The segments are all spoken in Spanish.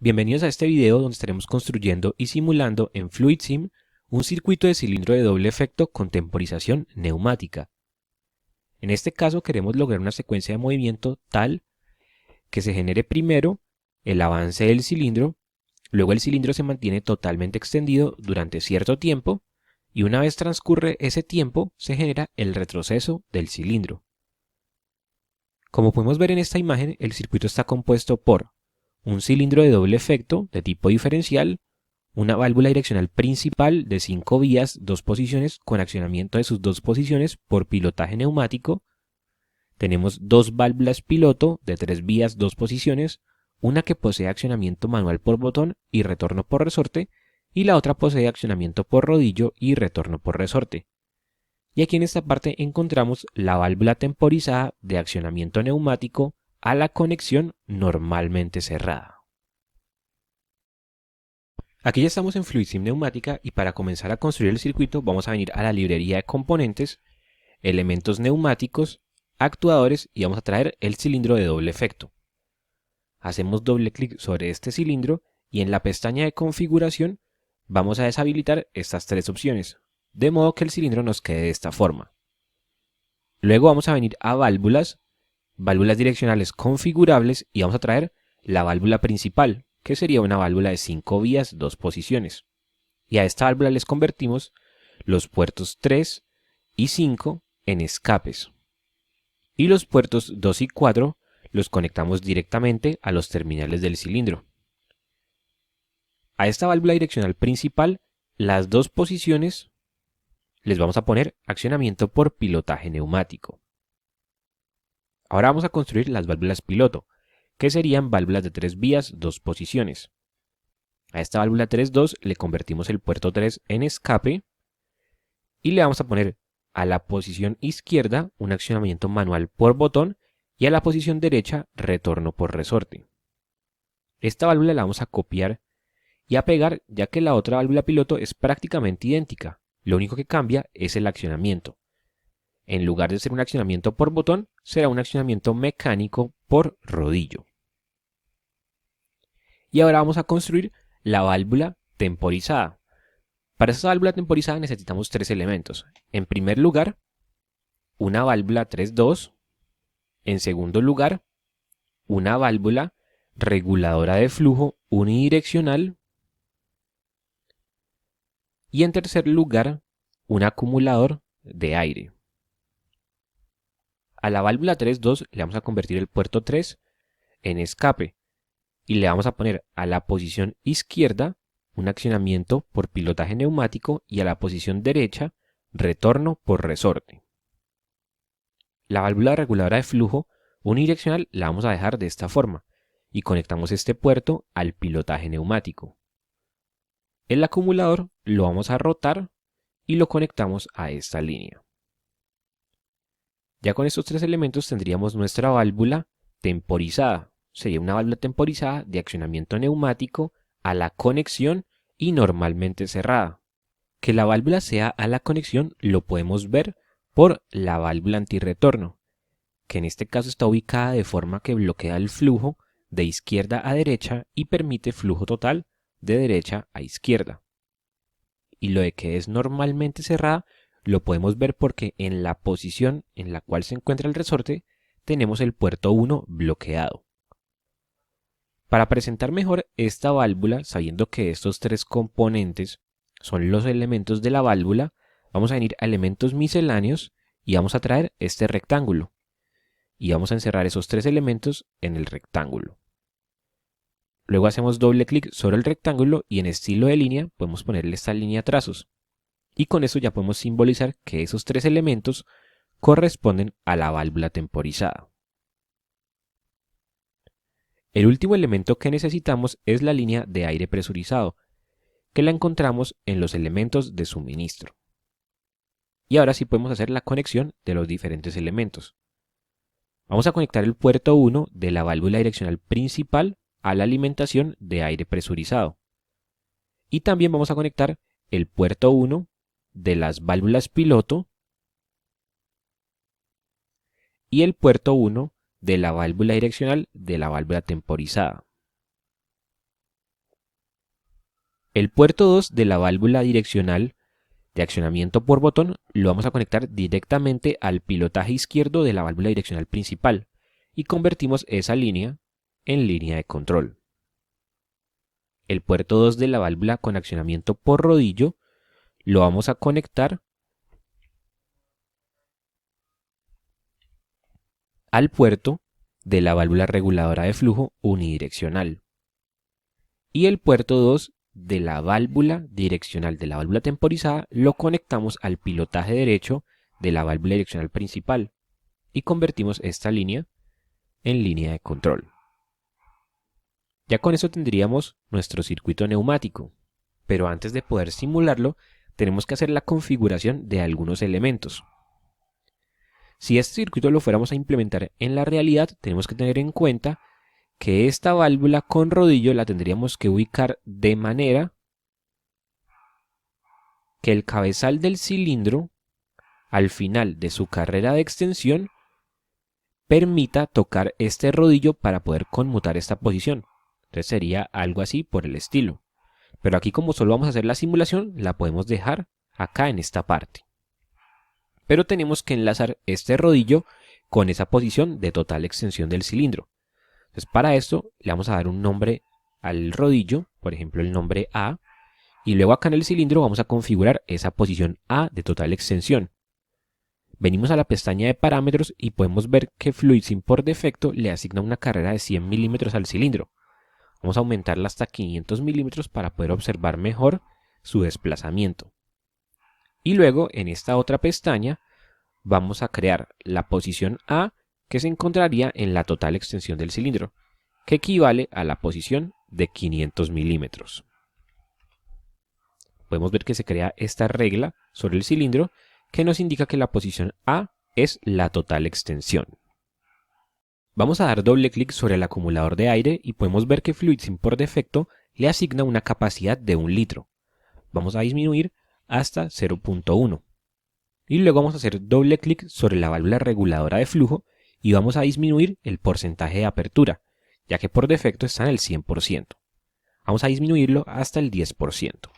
Bienvenidos a este video donde estaremos construyendo y simulando en FluidSim un circuito de cilindro de doble efecto con temporización neumática. En este caso queremos lograr una secuencia de movimiento tal que se genere primero el avance del cilindro, luego el cilindro se mantiene totalmente extendido durante cierto tiempo y una vez transcurre ese tiempo se genera el retroceso del cilindro. Como podemos ver en esta imagen, el circuito está compuesto por un cilindro de doble efecto de tipo diferencial, una válvula direccional principal de 5 vías, 2 posiciones con accionamiento de sus 2 posiciones por pilotaje neumático. Tenemos 2 válvulas piloto de 3 vías, 2 posiciones, una que posee accionamiento manual por botón y retorno por resorte, y la otra posee accionamiento por rodillo y retorno por resorte. Y aquí en esta parte encontramos la válvula temporizada de accionamiento neumático a la conexión normalmente cerrada. Aquí ya estamos en FluidSim Neumática y para comenzar a construir el circuito vamos a venir a la librería de componentes, elementos neumáticos, actuadores y vamos a traer el cilindro de doble efecto. Hacemos doble clic sobre este cilindro y en la pestaña de configuración vamos a deshabilitar estas tres opciones, de modo que el cilindro nos quede de esta forma. Luego vamos a venir a válvulas, válvulas direccionales configurables y vamos a traer la válvula principal, que sería una válvula de 5 vías, 2 posiciones. Y a esta válvula les convertimos los puertos 3 y 5 en escapes. Y los puertos 2 y 4 los conectamos directamente a los terminales del cilindro. A esta válvula direccional principal, las dos posiciones les vamos a poner accionamiento por pilotaje neumático. Ahora vamos a construir las válvulas piloto, que serían válvulas de 3 vías, 2 posiciones. A esta válvula 3.2 le convertimos el puerto 3 en escape y le vamos a poner a la posición izquierda un accionamiento manual por botón y a la posición derecha retorno por resorte. Esta válvula la vamos a copiar y a pegar ya que la otra válvula piloto es prácticamente idéntica, lo único que cambia es el accionamiento. En lugar de ser un accionamiento por botón, será un accionamiento mecánico por rodillo. Y ahora vamos a construir la válvula temporizada. Para esta válvula temporizada necesitamos tres elementos. En primer lugar, una válvula 3.2. En segundo lugar, una válvula reguladora de flujo unidireccional. Y en tercer lugar, un acumulador de aire. A la válvula 3.2 le vamos a convertir el puerto 3 en escape y le vamos a poner a la posición izquierda un accionamiento por pilotaje neumático y a la posición derecha retorno por resorte. La válvula reguladora de flujo unidireccional la vamos a dejar de esta forma y conectamos este puerto al pilotaje neumático. El acumulador lo vamos a rotar y lo conectamos a esta línea. Ya con estos tres elementos tendríamos nuestra válvula temporizada. Sería una válvula temporizada de accionamiento neumático a la conexión y normalmente cerrada. Que la válvula sea a la conexión lo podemos ver por la válvula antirretorno, que en este caso está ubicada de forma que bloquea el flujo de izquierda a derecha y permite flujo total de derecha a izquierda. Y lo de que es normalmente cerrada lo podemos ver porque en la posición en la cual se encuentra el resorte tenemos el puerto 1 bloqueado. Para presentar mejor esta válvula, sabiendo que estos tres componentes son los elementos de la válvula, vamos a venir a elementos misceláneos y vamos a traer este rectángulo. Y vamos a encerrar esos tres elementos en el rectángulo. Luego hacemos doble clic sobre el rectángulo y en estilo de línea podemos ponerle esta línea trazos. Y con eso ya podemos simbolizar que esos tres elementos corresponden a la válvula temporizada. El último elemento que necesitamos es la línea de aire presurizado, que la encontramos en los elementos de suministro. Y ahora sí podemos hacer la conexión de los diferentes elementos. Vamos a conectar el puerto 1 de la válvula direccional principal a la alimentación de aire presurizado. Y también vamos a conectar el puerto 1 de las válvulas piloto y el puerto 1 de la válvula direccional de la válvula temporizada. El puerto 2 de la válvula direccional de accionamiento por botón lo vamos a conectar directamente al pilotaje izquierdo de la válvula direccional principal y convertimos esa línea en línea de control. El puerto 2 de la válvula con accionamiento por rodillo lo vamos a conectar al puerto de la válvula reguladora de flujo unidireccional. Y el puerto 2 de la válvula direccional de la válvula temporizada lo conectamos al pilotaje derecho de la válvula direccional principal y convertimos esta línea en línea de control. Ya con eso tendríamos nuestro circuito neumático, pero antes de poder simularlo tenemos que hacer la configuración de algunos elementos. Si este circuito lo fuéramos a implementar en la realidad, tenemos que tener en cuenta que esta válvula con rodillo la tendríamos que ubicar de manera que el cabezal del cilindro, al final de su carrera de extensión, permita tocar este rodillo para poder conmutar esta posición. Entonces sería algo así por el estilo. Pero aquí, como solo vamos a hacer la simulación, la podemos dejar acá en esta parte. Pero tenemos que enlazar este rodillo con esa posición de total extensión del cilindro. Entonces para esto le vamos a dar un nombre al rodillo, por ejemplo el nombre A, y luego acá en el cilindro vamos a configurar esa posición A de total extensión. Venimos a la pestaña de parámetros y podemos ver que FluidSim por defecto le asigna una carrera de 100 milímetros al cilindro. Vamos a aumentarla hasta 500 milímetros para poder observar mejor su desplazamiento. Y luego en esta otra pestaña vamos a crear la posición A que se encontraría en la total extensión del cilindro, que equivale a la posición de 500 milímetros. Podemos ver que se crea esta regla sobre el cilindro que nos indica que la posición A es la total extensión. Vamos a dar doble clic sobre el acumulador de aire y podemos ver que FluidSim por defecto le asigna una capacidad de 1 litro. Vamos a disminuir hasta 0.1. Y luego vamos a hacer doble clic sobre la válvula reguladora de flujo y vamos a disminuir el porcentaje de apertura, ya que por defecto está en el 100%. Vamos a disminuirlo hasta el 10%.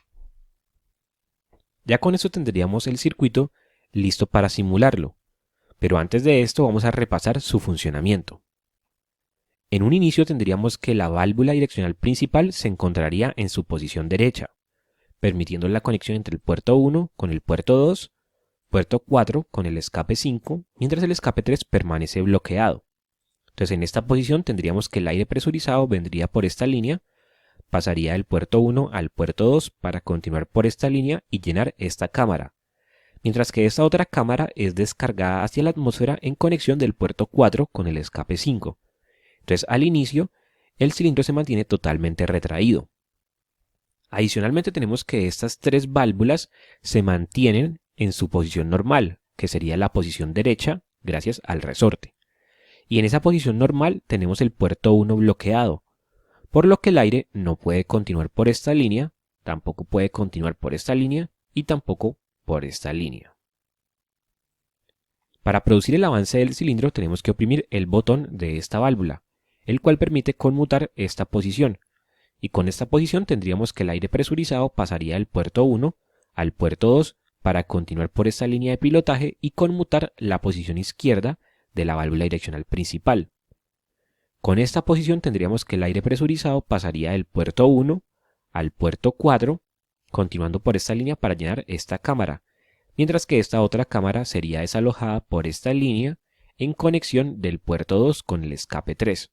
Ya con eso tendríamos el circuito listo para simularlo, pero antes de esto vamos a repasar su funcionamiento. En un inicio tendríamos que la válvula direccional principal se encontraría en su posición derecha, permitiendo la conexión entre el puerto 1 con el puerto 2, puerto 4 con el escape 5, mientras el escape 3 permanece bloqueado. Entonces en esta posición tendríamos que el aire presurizado vendría por esta línea, pasaría del puerto 1 al puerto 2 para continuar por esta línea y llenar esta cámara, mientras que esta otra cámara es descargada hacia la atmósfera en conexión del puerto 4 con el escape 5. Entonces al inicio el cilindro se mantiene totalmente retraído. Adicionalmente tenemos que estas tres válvulas se mantienen en su posición normal, que sería la posición derecha gracias al resorte. Y en esa posición normal tenemos el puerto 1 bloqueado, por lo que el aire no puede continuar por esta línea, tampoco puede continuar por esta línea y tampoco por esta línea. Para producir el avance del cilindro tenemos que oprimir el botón de esta válvula, el cual permite conmutar esta posición. Y con esta posición tendríamos que el aire presurizado pasaría del puerto 1 al puerto 2 para continuar por esta línea de pilotaje y conmutar la posición izquierda de la válvula direccional principal. Con esta posición tendríamos que el aire presurizado pasaría del puerto 1 al puerto 4, continuando por esta línea para llenar esta cámara, mientras que esta otra cámara sería desalojada por esta línea en conexión del puerto 2 con el escape 3.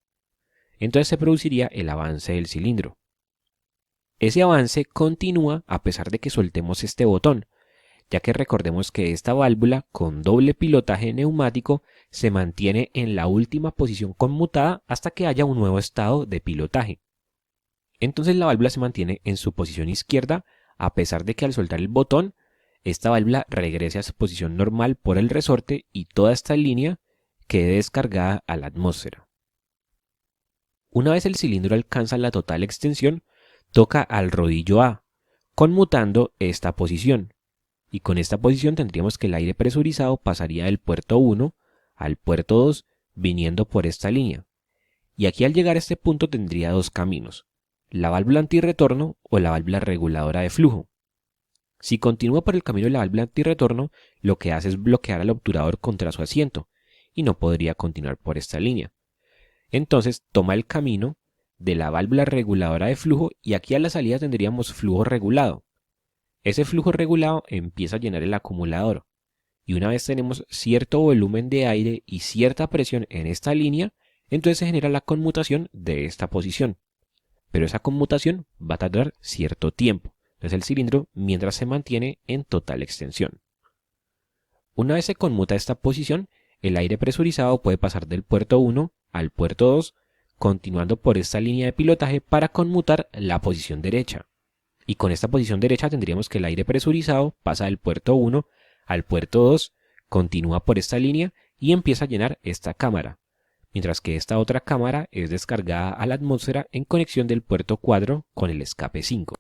Entonces se produciría el avance del cilindro. Ese avance continúa a pesar de que soltemos este botón, ya que recordemos que esta válvula con doble pilotaje neumático se mantiene en la última posición conmutada hasta que haya un nuevo estado de pilotaje. Entonces la válvula se mantiene en su posición izquierda a pesar de que al soltar el botón, esta válvula regrese a su posición normal por el resorte y toda esta línea quede descargada a la atmósfera. Una vez el cilindro alcanza la total extensión, toca al rodillo A, conmutando esta posición. Y con esta posición tendríamos que el aire presurizado pasaría del puerto 1 al puerto 2 viniendo por esta línea. Y aquí al llegar a este punto tendría dos caminos. la válvula antirretorno o la válvula reguladora de flujo. Si continúa por el camino de la válvula antirretorno, lo que hace es bloquear al obturador contra su asiento y no podría continuar por esta línea. Entonces toma el camino de la válvula reguladora de flujo y aquí a la salida tendríamos flujo regulado. Ese flujo regulado empieza a llenar el acumulador y una vez tenemos cierto volumen de aire y cierta presión en esta línea, entonces se genera la conmutación de esta posición. Pero esa conmutación va a tardar cierto tiempo. Entonces el cilindro mientras se mantiene en total extensión. Una vez se conmuta esta posición, el aire presurizado puede pasar del puerto 1 al puerto 2, continuando por esta línea de pilotaje para conmutar la posición derecha. Y con esta posición derecha tendríamos que el aire presurizado pasa del puerto 1 al puerto 2, continúa por esta línea y empieza a llenar esta cámara, mientras que esta otra cámara es descargada a la atmósfera en conexión del puerto 4 con el escape 5.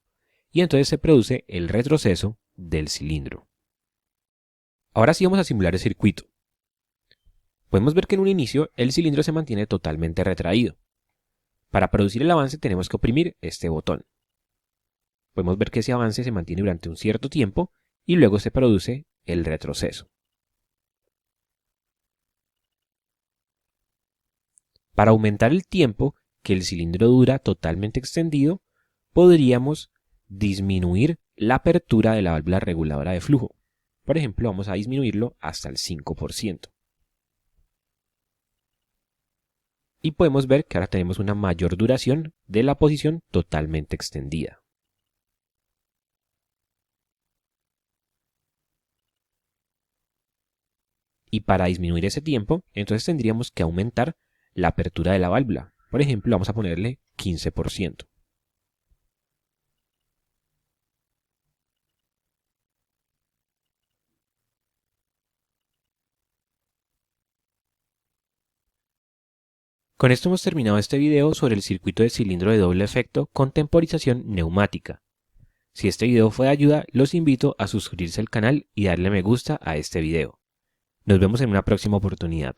Y entonces se produce el retroceso del cilindro. Ahora sí vamos a simular el circuito. Podemos ver que en un inicio el cilindro se mantiene totalmente retraído. Para producir el avance tenemos que oprimir este botón. Podemos ver que ese avance se mantiene durante un cierto tiempo y luego se produce el retroceso. Para aumentar el tiempo que el cilindro dura totalmente extendido, podríamos disminuir la apertura de la válvula reguladora de flujo. Por ejemplo, vamos a disminuirlo hasta el 5%. Y podemos ver que ahora tenemos una mayor duración de la posición totalmente extendida. Y para disminuir ese tiempo, entonces tendríamos que aumentar la apertura de la válvula. Por ejemplo, vamos a ponerle 15%. Con esto hemos terminado este video sobre el circuito de cilindro de doble efecto con temporización neumática. Si este video fue de ayuda, los invito a suscribirse al canal y darle me gusta a este video. Nos vemos en una próxima oportunidad.